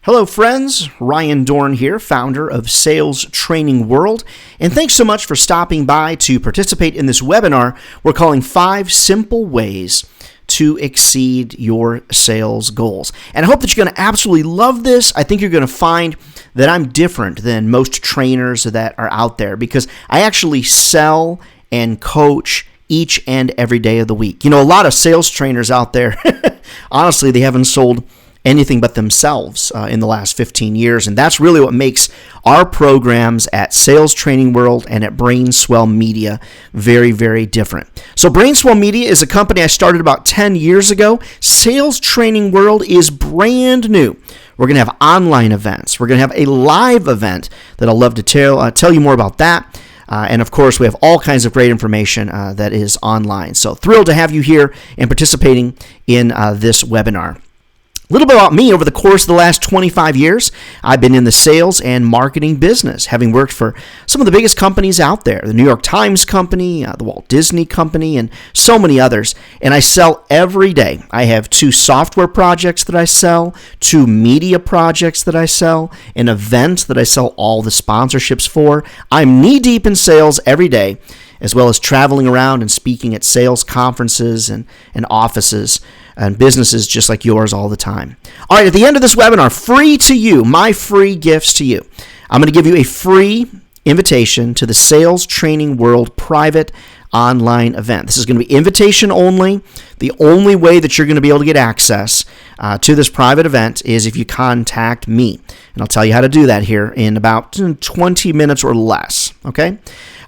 Hello friends, Ryan Dorn here, founder of Sales Training World, and thanks so much for stopping by to participate in this webinar we're calling 5 Simple Ways to Exceed Your Sales Goals. And I hope that you're going to absolutely love this. I think you're going to find that I'm different than most trainers that are out there because I actually sell and coach each and every day of the week. You know, a lot of sales trainers out there, honestly, they haven't sold anything but themselves in the last 15 years. And that's really what makes our programs at Sales Training World and at Brainswell Media very, very different. So Brainswell Media is a company I started about 10 years ago. Sales Training World is brand new. We're going to have online events. We're going to have a live event that I'll love to tell you more about that. And of course, we have all kinds of great information that is online. So thrilled to have you here and participating in this webinar. A little bit about me. Over the course of the last 25 years, I've been in the sales and marketing business, having worked for some of the biggest companies out there, the New York Times Company, the Walt Disney Company, and so many others. And I sell every day. I have 2 software projects that I sell, 2 media projects that I sell, an event that I sell all the sponsorships for. I'm knee-deep in sales every day, as well as traveling around and speaking at sales conferences and offices and businesses just like yours all the time. All right, at the end of this webinar, free to you, my free gifts to you. I'm going to give you a free invitation to the Sales Training World private online event. This is going to be invitation only. The only way that you're going to be able to get access to this private event is if you contact me. And I'll tell you how to do that here in about 20 minutes or less, okay?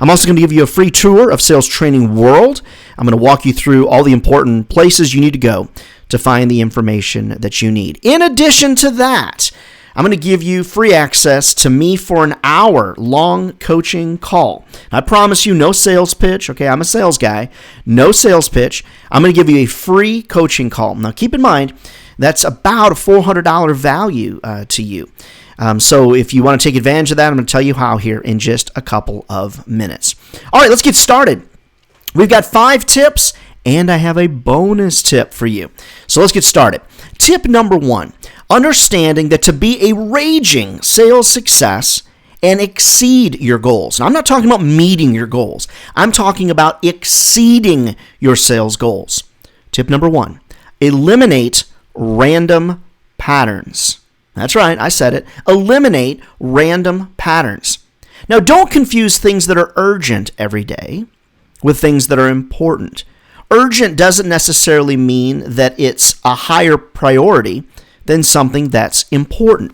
I'm also going to give you a free tour of Sales Training World. I'm going to walk you through all the important places you need to go to find the information that you need. In addition to that, I'm going to give you free access to me for an hour-long coaching call. I promise you no sales pitch. Okay, I'm a sales guy. No sales pitch. I'm going to give you a free coaching call. Now, keep in mind, that's about a $400 value to you. So if you want to take advantage of that, I'm going to tell you how here in just a couple of minutes. All right, let's get started. We've got 5 tips, and I have a bonus tip for you. So let's get started. Tip number 1, understanding that to be a raging sales success and exceed your goals. Now, I'm not talking about meeting your goals. I'm talking about exceeding your sales goals. Tip number 1, eliminate random patterns. That's right, I said it. Eliminate random patterns. Now, don't confuse things that are urgent every day with things that are important. Urgent doesn't necessarily mean that it's a higher priority than something that's important.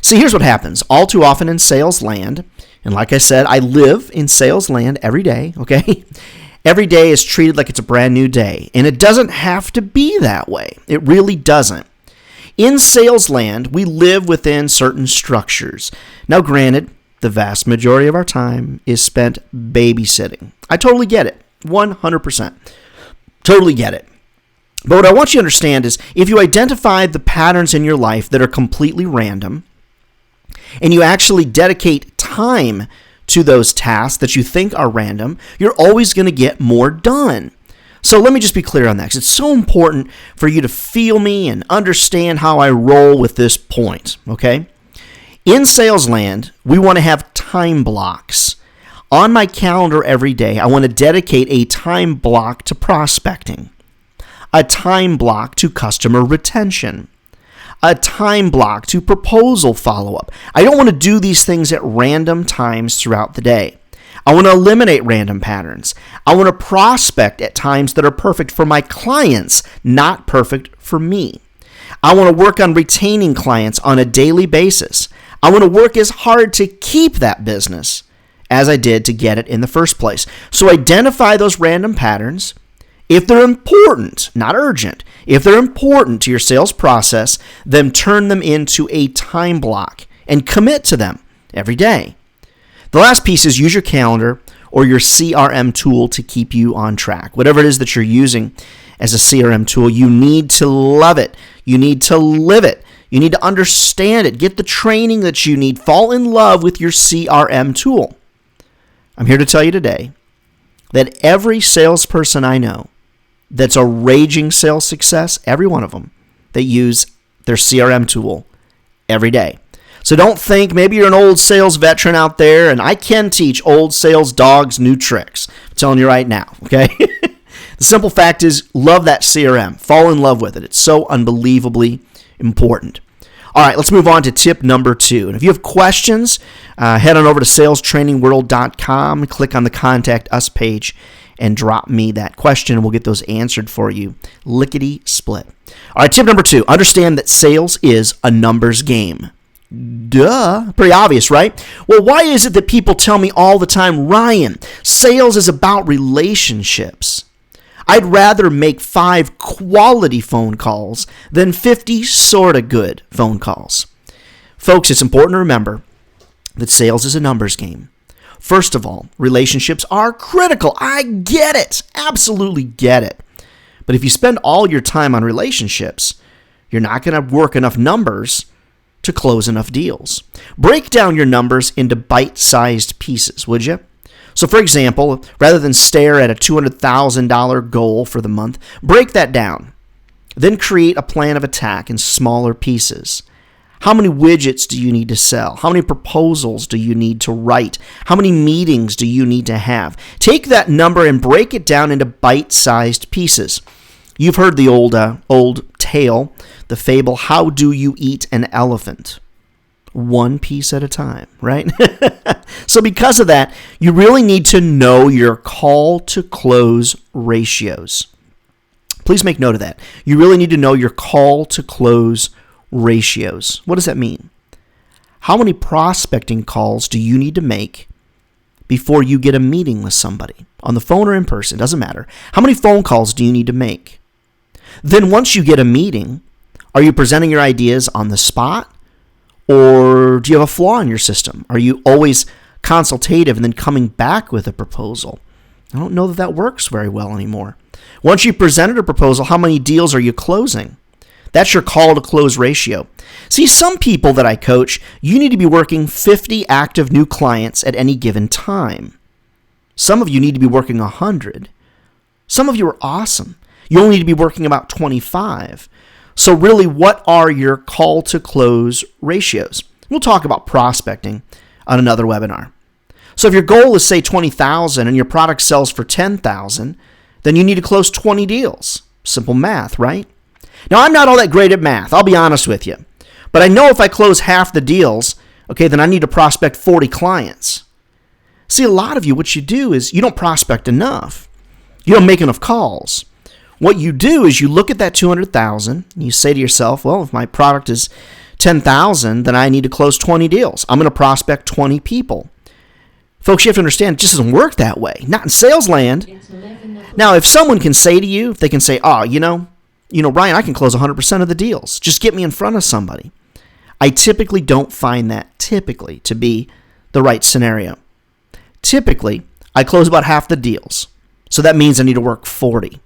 See, here's what happens. All too often in sales land, and like I said, I live in sales land every day, okay? Every day is treated like it's a brand new day, and it doesn't have to be that way. It really doesn't. In sales land, we live within certain structures. Now, granted, the vast majority of our time is spent babysitting. I totally get it, 100%. Totally get it. But what I want you to understand is if you identify the patterns in your life that are completely random, and you actually dedicate time to those tasks that you think are random, you're always going to get more done. So let me just be clear on that, because it's so important for you to feel me and understand how I roll with this point, okay? In sales land, we want to have time blocks. On my calendar every day, I want to dedicate a time block to prospecting, a time block to customer retention, a time block to proposal follow-up. I don't want to do these things at random times throughout the day. I want to eliminate random patterns. I want to prospect at times that are perfect for my clients, not perfect for me. I want to work on retaining clients on a daily basis. I want to work as hard to keep that business as I did to get it in the first place. So identify those random patterns. If they're important, not urgent, if they're important to your sales process, then turn them into a time block and commit to them every day. The last piece is use your calendar or your CRM tool to keep you on track. Whatever it is that you're using as a CRM tool, you need to love it. You need to live it. You need to understand it. Get the training that you need. Fall in love with your CRM tool. I'm here to tell you today that every salesperson I know that's a raging sales success, every one of them, they use their CRM tool every day. So don't think maybe you're an old sales veteran out there, and I can teach old sales dogs new tricks. I'm telling you right now, okay? The simple fact is, love that CRM. Fall in love with it. It's so unbelievably important. All right, let's move on to tip number 2. And if you have questions, head on over to salestrainingworld.com, click on the Contact Us page, and drop me that question, and we'll get those answered for you. Lickety split. All right, tip number 2, understand that sales is a numbers game. Duh. Pretty obvious, right? Well, why is it that people tell me all the time, Ryan, sales is about relationships? I'd rather make 5 quality phone calls than 50 sorta good phone calls. Folks, it's important to remember that sales is a numbers game. First of all, relationships are critical. I get it. Absolutely get it. But if you spend all your time on relationships, you're not going to work enough numbers to close enough deals. Break down your numbers into bite-sized pieces, would you? So for example, rather than stare at a $200,000 goal for the month, break that down. Then create a plan of attack in smaller pieces. How many widgets do you need to sell? How many proposals do you need to write? How many meetings do you need to have? Take that number and break it down into bite-sized pieces. You've heard the old tale, the fable, how do you eat an elephant? One piece at a time, right? So because of that, you really need to know your call to close ratios. Please make note of that. You really need to know your call to close ratios. What does that mean? How many prospecting calls do you need to make before you get a meeting with somebody? On the phone or in person, doesn't matter. How many phone calls do you need to make? Then once you get a meeting, are you presenting your ideas on the spot? Or do you have a flaw in your system? Are you always consultative and then coming back with a proposal? I don't know that that works very well anymore. Once you presented a proposal, how many deals are you closing? That's your call to close ratio. See, some people that I coach, you need to be working 50 active new clients at any given time. Some of you need to be working 100. Some of you are awesome. You only need to be working about 25. So really, what are your call to close ratios? We'll talk about prospecting on another webinar. So if your goal is, say, 20,000 and your product sells for 10,000, then you need to close 20 deals. Simple math, right? Now, I'm not all that great at math, I'll be honest with you. But I know if I close half the deals, okay, then I need to prospect 40 clients. See, a lot of you, what you do is you don't prospect enough. You don't make enough calls. What you do is you look at that 200,000 and you say to yourself, well, if my product is 10,000, then I need to close 20 deals. I'm going to prospect 20 people. Folks, you have to understand, it just doesn't work that way. Not in sales land. Now, if someone can say to you, if they can say, Ryan, I can close 100% of the deals. Just get me in front of somebody. I typically don't find that to be the right scenario. Typically, I close about half the deals. So that means I need to work 40.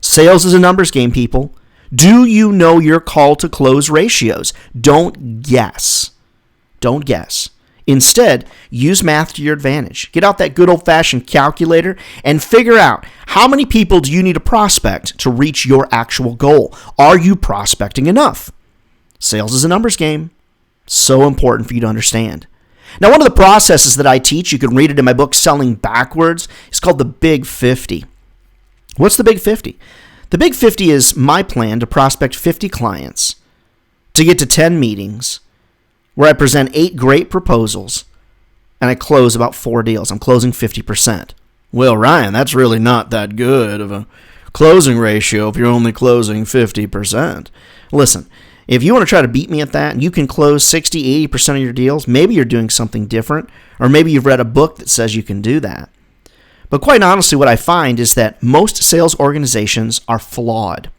Sales is a numbers game, people. Do you know your call to close ratios? Don't guess. Don't guess. Instead, use math to your advantage. Get out that good old-fashioned calculator and figure out how many people do you need to prospect to reach your actual goal. Are you prospecting enough? Sales is a numbers game. So important for you to understand. Now, one of the processes that I teach, you can read it in my book, Selling Backwards, is called the Big 50. What's the Big 50? The Big 50 is my plan to prospect 50 clients, to get to 10 meetings, where I present 8 great proposals, and I close about 4 deals. I'm closing 50%. Well, Ryan, that's really not that good of a closing ratio if you're only closing 50%. Listen, if you want to try to beat me at that, and you can close 60, 80% of your deals, maybe you're doing something different, or maybe you've read a book that says you can do that. But quite honestly, what I find is that most sales organizations are flawed.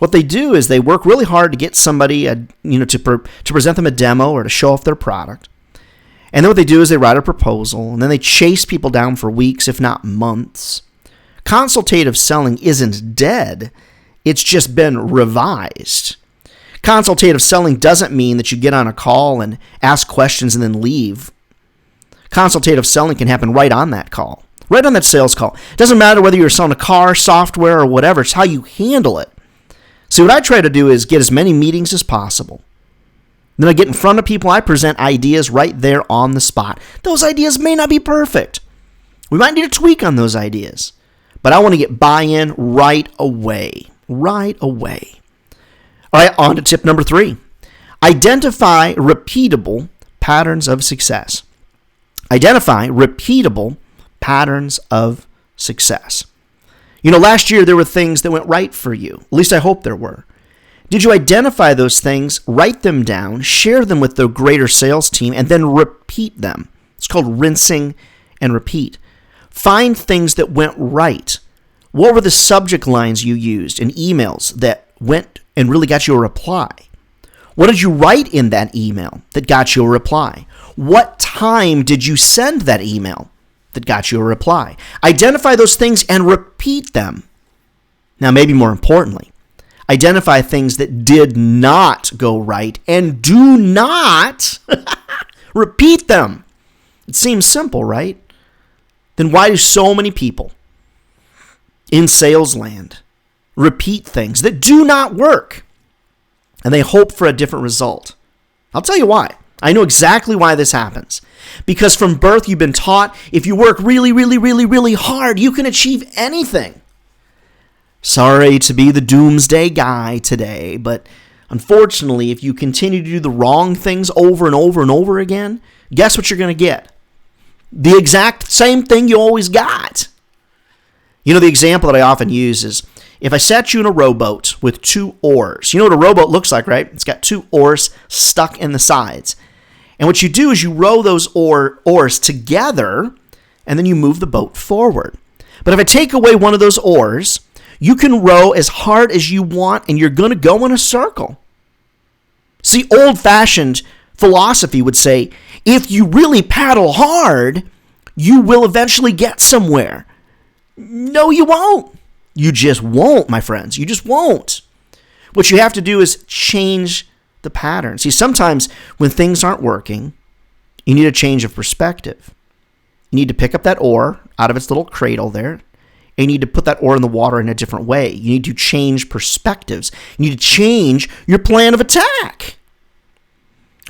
What they do is they work really hard to get somebody, to present them a demo or to show off their product. And then what they do is they write a proposal, and then they chase people down for weeks, if not months. Consultative selling isn't dead. It's just been revised. Consultative selling doesn't mean that you get on a call and ask questions and then leave. Consultative selling can happen right on that call. Right on that sales call. It doesn't matter whether you're selling a car, software, or whatever. It's how you handle it. See, what I try to do is get as many meetings as possible. Then I get in front of people, I present ideas right there on the spot. Those ideas may not be perfect. We might need a tweak on those ideas. But I want to get buy-in right away. Right away. All right, on to tip number 3. Identify repeatable patterns of success. Identify repeatable patterns of success. You know, last year there were things that went right for you. At least I hope there were. Did you identify those things, write them down, share them with the greater sales team, and then repeat them? It's called rinsing and repeat. Find things that went right. What were the subject lines you used in emails that went and really got you a reply? What did you write in that email that got you a reply? What time did you send that email that got you a reply? Identify those things and repeat them. Now, maybe more importantly, identify things that did not go right and do not repeat them. It seems simple, right? Then why do so many people in sales land repeat things that do not work and they hope for a different result? I'll tell you why. I know exactly why this happens. Because from birth you've been taught if you work really, really, really, really hard, you can achieve anything. Sorry to be the doomsday guy today, but unfortunately, if you continue to do the wrong things over and over and over again, guess what you're going to get? The exact same thing you always got. You know, the example that I often use is if I sat you in a rowboat with 2 oars. You know what a rowboat looks like, right? It's got 2 oars stuck in the sides. And what you do is you row those oars together, and then you move the boat forward. But if I take away one of those oars, you can row as hard as you want, and you're going to go in a circle. See, old-fashioned philosophy would say, if you really paddle hard, you will eventually get somewhere. No, you won't. You just won't, my friends. You just won't. What you have to do is change the pattern. See, sometimes when things aren't working, you need a change of perspective. You need to pick up that oar out of its little cradle there, and you need to put that oar in the water in a different way. You need to change perspectives. You need to change your plan of attack.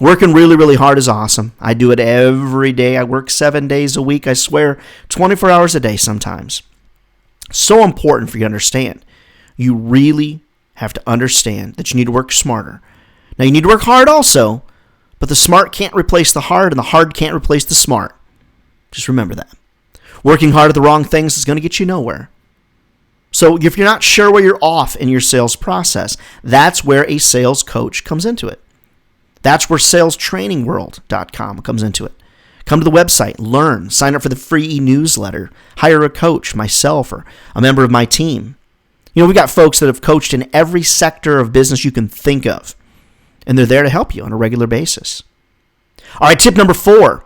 Working really, really hard is awesome. I do it every day. I work 7 days a week. I swear, 24 hours a day sometimes. So important for you to understand. You really have to understand that you need to work smarter. Now, you need to work hard also, but the smart can't replace the hard, and the hard can't replace the smart. Just remember that. Working hard at the wrong things is going to get you nowhere. So if you're not sure where you're off in your sales process, that's where a sales coach comes into it. That's where salestrainingworld.com comes into it. Come to the website, learn, sign up for the free e-newsletter, hire a coach, myself, or a member of my team. You know, we got folks that have coached in every sector of business you can think of, and they're there to help you on a regular basis. All right, tip number 4,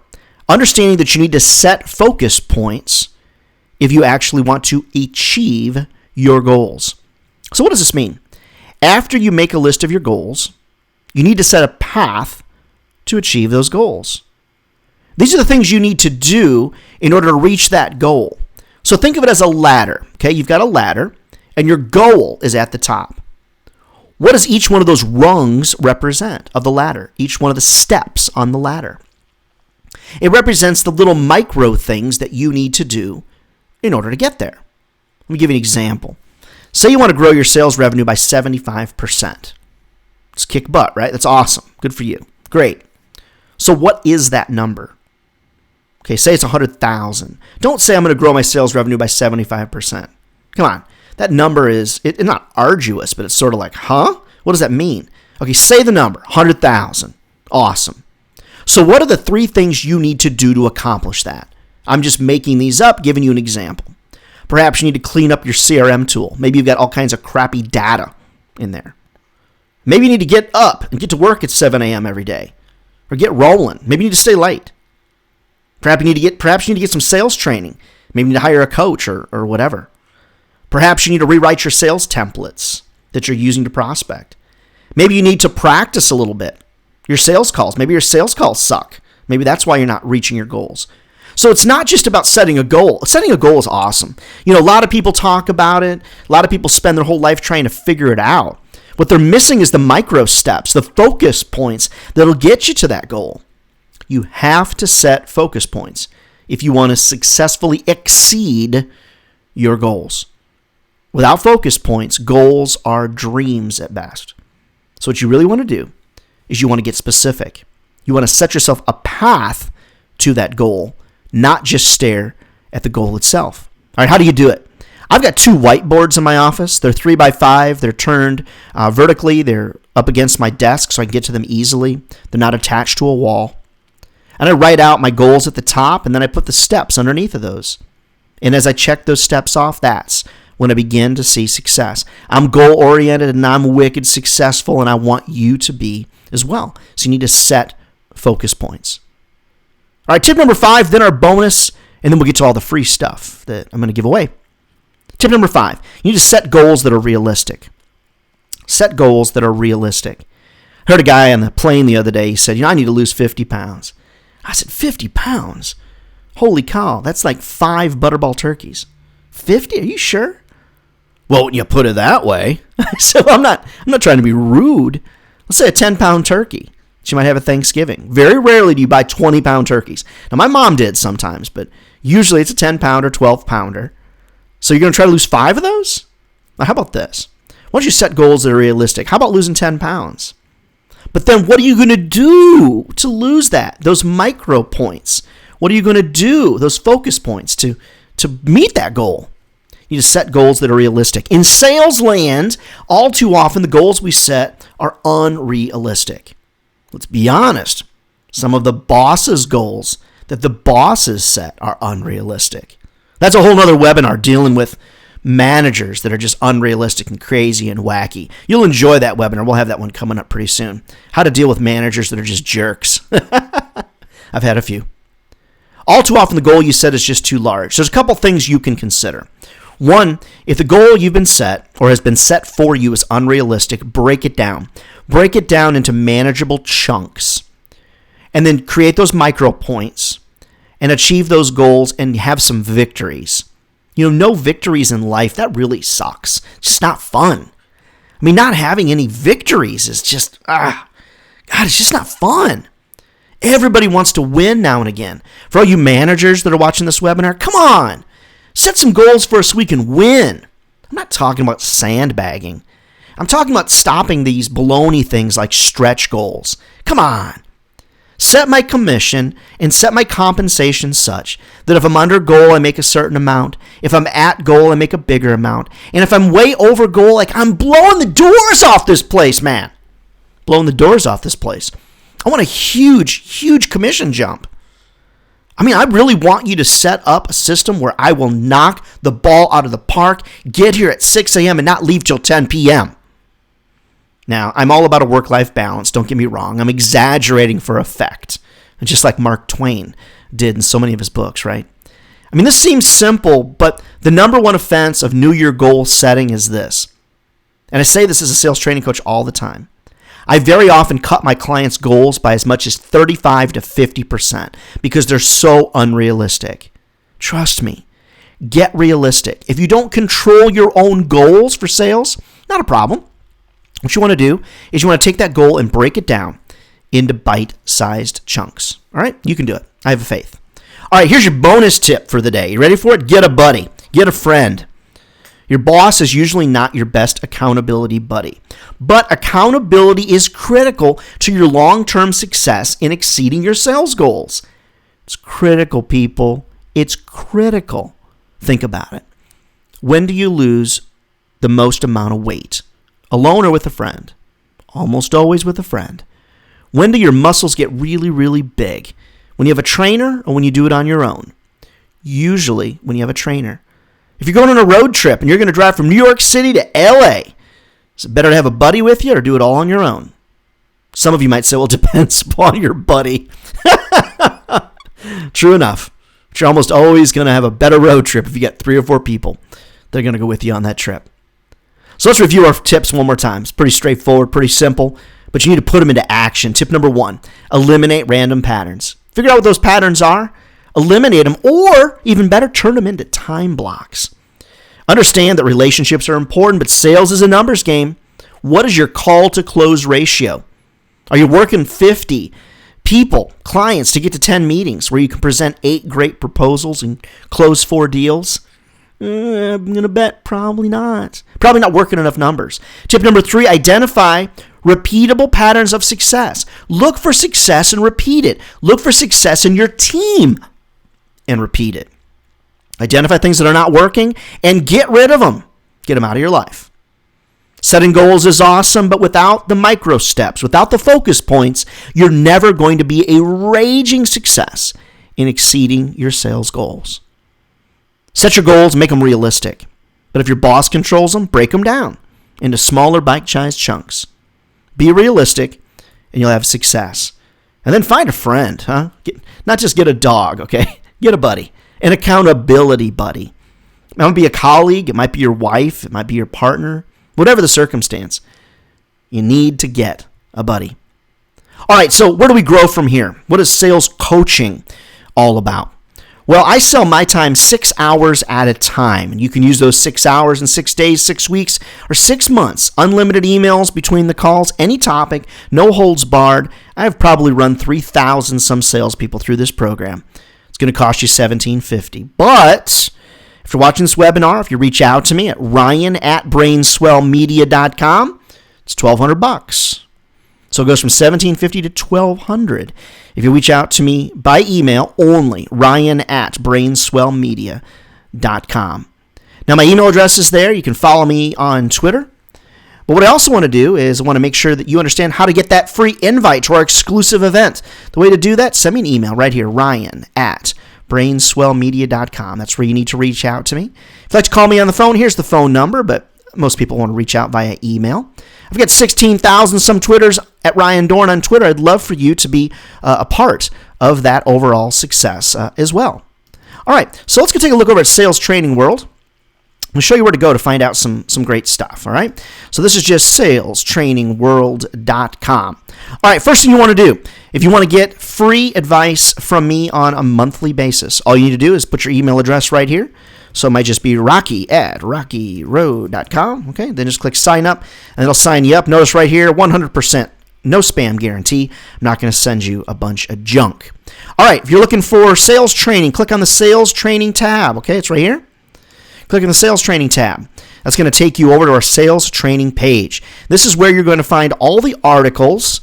understanding that you need to set focus points if you actually want to achieve your goals. So what does this mean? After you make a list of your goals, you need to set a path to achieve those goals. These are the things you need to do in order to reach that goal. So think of it as a ladder. Okay, you've got a ladder, and your goal is at the top. What does each one of those rungs represent of the ladder? Each one of the steps on the ladder. It represents the little micro things that you need to do in order to get there. Let me give you an example. Say you want to grow your sales revenue by 75%. It's kick butt, right? That's awesome. Good for you. Great. So what is that number? Okay, say it's 100,000. Don't say I'm going to grow my sales revenue by 75%. Come on. That number is, it's not arduous, but it's sort of like, huh? What does that mean? Okay, say the number, 100,000. Awesome. So what are the 3 things you need to do to accomplish that? I'm just making these up, giving you an example. Perhaps you need to clean up your CRM tool. Maybe you've got all kinds of crappy data in there. Maybe you need to get up and get to work at 7 a.m. every day. Or get rolling. Maybe you need to stay late. Perhaps you need to get some sales training. Maybe you need to hire a coach or whatever. Perhaps you need to rewrite your sales templates that you're using to prospect. Maybe you need to practice a little bit. Your sales calls. Maybe your sales calls suck. Maybe that's why you're not reaching your goals. So it's not just about setting a goal. Setting a goal is awesome. You know, a lot of people talk about it. A lot of people spend their whole life trying to figure it out. What they're missing is the micro steps, the focus points that'll get you to that goal. You have to set focus points if you want to successfully exceed your goals. Without focus points, goals are dreams at best. So what you really want to do is you want to get specific. You want to set yourself a path to that goal, not just stare at the goal itself. All right, how do you do it? I've got 2 whiteboards in my office. They're 3x5. They're turned vertically. They're up against my desk so I can get to them easily. They're not attached to a wall. And I write out my goals at the top, and then I put the steps underneath of those. And as I check those steps off, that's when I begin to see success. I'm goal-oriented, and I'm wicked successful, and I want you to be as well. So you need to set focus points. All right, tip number 5, then our bonus, and then we'll get to all the free stuff that I'm going to give away. Tip number 5, you need to set goals that are realistic. Set goals that are realistic. I heard a guy on the plane the other day, he said, I need to lose 50 pounds. I said, 50 pounds? Holy cow, that's like 5 Butterball turkeys. 50? Are you sure? Well, when you put it that way. So I'm not trying to be rude. Let's say a 10-pound turkey that you might have at Thanksgiving. Very rarely do you buy 20-pound turkeys. Now, my mom did sometimes, but usually it's a 10-pounder, 12-pounder. So you're going to try to lose 5 of those? Now, how about this? Why don't you set goals that are realistic? How about losing 10 pounds? But then what are you going to do to lose that? Those micro points. What are you going to do? Those focus points to meet that goal. You need to set goals that are realistic. In sales land, all too often the goals we set are unrealistic. Let's be honest. Some of the bosses' goals that the bosses set are unrealistic. That's a whole other webinar dealing with managers that are just unrealistic and crazy and wacky. You'll enjoy that webinar. We'll have that one coming up pretty soon. How to deal with managers that are just jerks. I've had a few. All too often the goal you set is just too large. There's a couple things you can consider. One, if the goal you've been set or has been set for you is unrealistic, break it down. Break it down into manageable chunks. And then create those micro points and achieve those goals and have some victories. No victories in life, that really sucks. It's just not fun. I mean, not having any victories is just, God, it's just not fun. Everybody wants to win now and again. For all you managers that are watching this webinar, come on. Set some goals for us so we can win. I'm not talking about sandbagging. I'm talking about stopping these baloney things like stretch goals. Come on. Set my commission and set my compensation such that if I'm under goal, I make a certain amount. If I'm at goal, I make a bigger amount. And if I'm way over goal, like I'm blowing the doors off this place, man. Blowing the doors off this place. I want a huge, huge commission jump. I mean, I really want you to set up a system where I will knock the ball out of the park, get here at 6 a.m. and not leave till 10 p.m. Now, I'm all about a work-life balance, don't get me wrong. I'm exaggerating for effect, just like Mark Twain did in so many of his books, right? I mean, this seems simple, but the number one offense of New Year goal setting is this. And I say this as a sales training coach all the time. I very often cut my clients' goals by as much as 35 to 50% because they're so unrealistic. Trust me. Get realistic. If you don't control your own goals for sales, not a problem. What you want to do is you want to take that goal and break it down into bite-sized chunks. All right? You can do it. I have faith. All right, here's your bonus tip for the day. You ready for it? Get a buddy. Get a friend. Your boss is usually not your best accountability buddy, but accountability is critical to your long-term success in exceeding your sales goals. It's critical, people. It's critical. Think about it. When do you lose the most amount of weight? Alone or with a friend? Almost always with a friend. When do your muscles get really, really big? When you have a trainer or when you do it on your own? Usually when you have a trainer. If you're going on a road trip and you're going to drive from New York City to LA, is it better to have a buddy with you or do it all on your own? Some of you might say, well, it depends upon your buddy. True enough. But you're almost always going to have a better road trip if you get 3 or 4 people that are going to go with you on that trip. So let's review our tips one more time. It's pretty straightforward, pretty simple, but you need to put them into action. Tip number 1, eliminate random patterns. Figure out what those patterns are, eliminate them, or even better, turn them into time blocks. Understand that relationships are important, but sales is a numbers game. What is your call to close ratio? Are you working 50 people, clients, to get to 10 meetings where you can present 8 great proposals and close 4 deals? I'm going to bet probably not. Probably not working enough numbers. Tip number 3, identify repeatable patterns of success. Look for success and repeat it. Look for success in your team and repeat it. Identify things that are not working and get rid of them. Get them out of your life. Setting goals is awesome, but without the micro steps, without the focus points, you're never going to be a raging success in exceeding your sales goals. Set your goals, make them realistic. But if your boss controls them, break them down into smaller bite-sized chunks. Be realistic, and you'll have success. And then find a friend, huh? Not just get a dog, okay? Get a buddy, an accountability buddy. It might be a colleague, it might be your wife, it might be your partner, whatever the circumstance. You need to get a buddy. All right, so where do we grow from here? What is sales coaching all about? Well, I sell my time 6 hours at a time, and you can use those 6 hours in 6 days, 6 weeks, or 6 months. Unlimited emails between the calls, any topic, no holds barred. I've probably run 3,000 some salespeople through this program. It's going to cost you $1,750. But after watching this webinar, if you reach out to me at ryan@brainswellmedia.com, it's $1,200. So it goes from $1,750 to $1,200. If you reach out to me by email only, ryan@brainswellmedia.com. Now, my email address is there. You can follow me on Twitter. But what I also want to do is I want to make sure that you understand how to get that free invite to our exclusive event. The way to do that, send me an email right here, ryan@brainswellmedia.com. That's where you need to reach out to me. If you'd like to call me on the phone, here's the phone number, but most people want to reach out via email. I've got 16,000 some Twitters at Ryan Dorn on Twitter. I'd love for you to be a part of that overall success as well. All right, so let's go take a look over at Sales Training World. I'll show you where to go to find out some great stuff, all right? So this is just salestrainingworld.com. All right, first thing you want to do, if you want to get free advice from me on a monthly basis, all you need to do is put your email address right here. So it might just be rocky@rockyroad.com. Okay, then just click sign up, and it'll sign you up. Notice right here, 100% no spam guarantee. I'm not going to send you a bunch of junk. All right, if you're looking for sales training, click on the sales training tab. Okay, it's right here. Click on the sales training tab. That's going to take you over to our sales training page. This is where you're going to find all the articles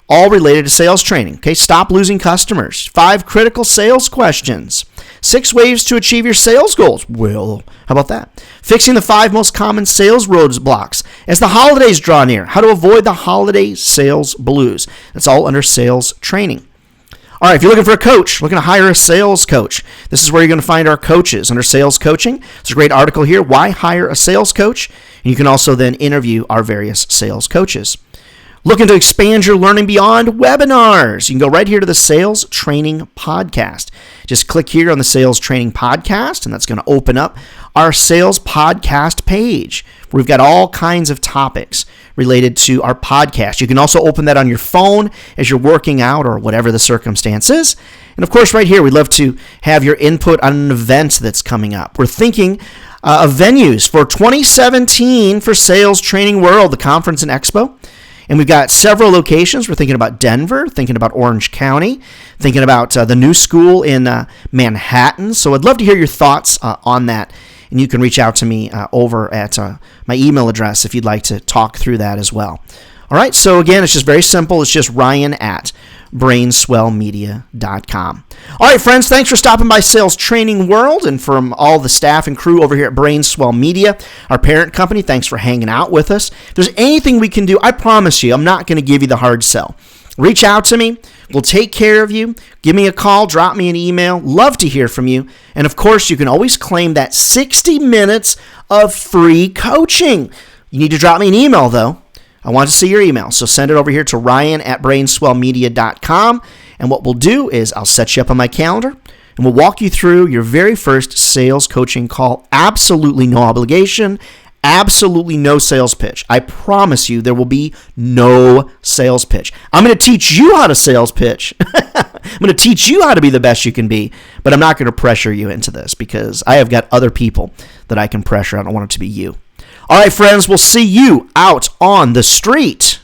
all related to sales training. Okay, stop losing customers. 5 critical sales questions. 6 ways to achieve your sales goals. Well, how about that? Fixing the 5 most common sales roadblocks as the holidays draw near. How to avoid the holiday sales blues. That's all under sales training. All right, if you're looking for a coach, looking to hire a sales coach, this is where you're going to find our coaches under sales coaching. There's a great article here, Why Hire a Sales Coach? And you can also then interview our various sales coaches. Looking to expand your learning beyond webinars? You can go right here to the Sales Training Podcast. Just click here on the Sales Training Podcast, and that's going to open up our Sales Podcast page, where we've got all kinds of topics related to our podcast. You can also open that on your phone as you're working out or whatever the circumstance is. And of course, right here, we'd love to have your input on an event that's coming up. We're thinking of venues for 2017 for Sales Training World, the conference and expo. And we've got several locations. We're thinking about Denver, thinking about Orange County, thinking about the new school in Manhattan. So I'd love to hear your thoughts on that. And you can reach out to me over at my email address if you'd like to talk through that as well. All right, so again, it's just very simple. It's just ryan@brainswellmedia.com. All right, friends, thanks for stopping by Sales Training World, and from all the staff and crew over here at Brainswell Media, our parent company, thanks for hanging out with us. If there's anything we can do, I promise you, I'm not going to give you the hard sell. Reach out to me. We'll take care of you. Give me a call. Drop me an email. Love to hear from you. And, of course, you can always claim that 60 minutes of free coaching. You need to drop me an email, though. I want to see your email, so send it over here to ryan@brainswellmedia.com, and what we'll do is I'll set you up on my calendar, and we'll walk you through your very first sales coaching call. Absolutely no obligation, absolutely no sales pitch. I promise you there will be no sales pitch. I'm going to teach you how to sales pitch. I'm going to teach you how to be the best you can be, but I'm not going to pressure you into this because I have got other people that I can pressure. I don't want it to be you. All right, friends, we'll see you out on the street.